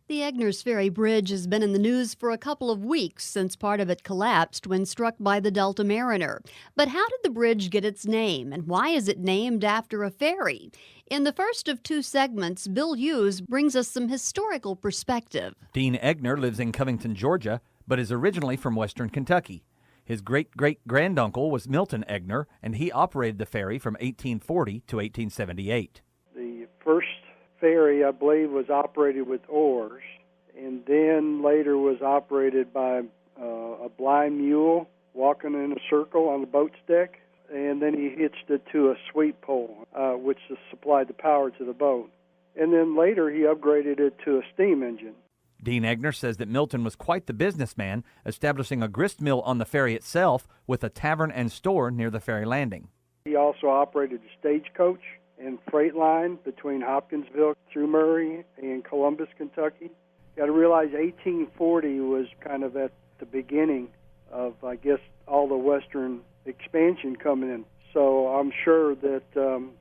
The Eggners Ferry Bridge has been in the news for a couple of weeks since part of it collapsed when struck by the Delta Mariner. But how did the bridge get its name, and why is it named after a ferry? In the first of two segments, Bill Hughes brings us some historical perspective. Dean Eggner lives in Covington, Georgia, but is originally from western Kentucky. His great-great-granduncle was Milton Eggner, and he operated the ferry from 1840 to 1878. The first ferry, I believe, was operated with oars, and then later was operated by a blind mule walking in a circle on the boat's deck, and then he hitched it to a sweep pole, which supplied the power to the boat. And then later he upgraded it to a steam engine. Dean Eggner says that Milton was quite the businessman, establishing a grist mill on the ferry itself with a tavern and store near the ferry landing. He also operated a stagecoach and freight line between Hopkinsville through Murray and Columbus, Kentucky. You got to realize 1840 was kind of at the beginning of, I guess, all the western expansion coming in. So I'm sure that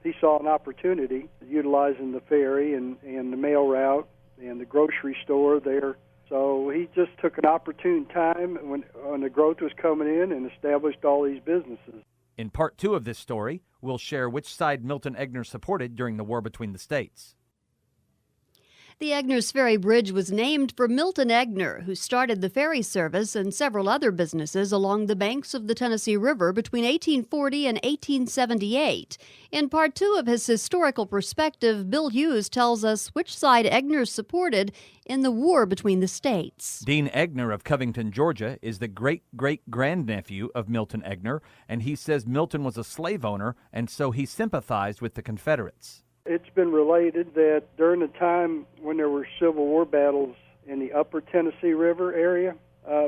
he saw an opportunity utilizing the ferry and the mail route and the grocery store there. So he just took an opportune time when the growth was coming in and established all these businesses. In part two of this story, we'll share which side Milton Eggner supported during the war between the states. The Eggners Ferry Bridge was named for Milton Eggner, who started the ferry service and several other businesses along the banks of the Tennessee River between 1840 and 1878. In part two of his historical perspective, Bill Hughes tells us which side Eggner supported in the war between the states. Dean Eggner of Covington, Georgia, is the great-great-grandnephew of Milton Eggner, and he says Milton was a slave owner, and so he sympathized with the Confederates. It's been related that during the time when there were Civil War battles in the upper Tennessee River area,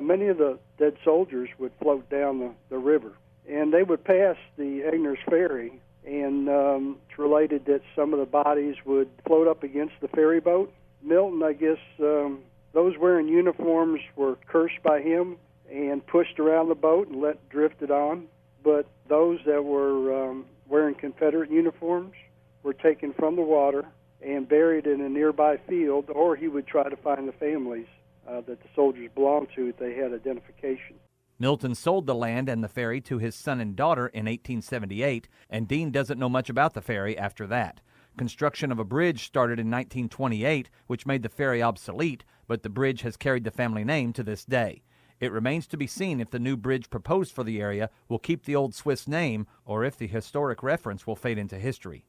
many of the dead soldiers would float down the river, and they would pass the Eggners Ferry, and it's related that some of the bodies would float up against the ferry boat. Milton, I guess, those wearing uniforms were cursed by him and pushed around the boat and let drifted on, but those that were wearing Confederate uniforms were taken from the water and buried in a nearby field, or he would try to find the families that the soldiers belonged to if they had identification. Milton sold the land and the ferry to his son and daughter in 1878, and Dean doesn't know much about the ferry after that. Construction of a bridge started in 1928, which made the ferry obsolete, but the bridge has carried the family name to this day. It remains to be seen if the new bridge proposed for the area will keep the old Swiss name or if the historic reference will fade into history.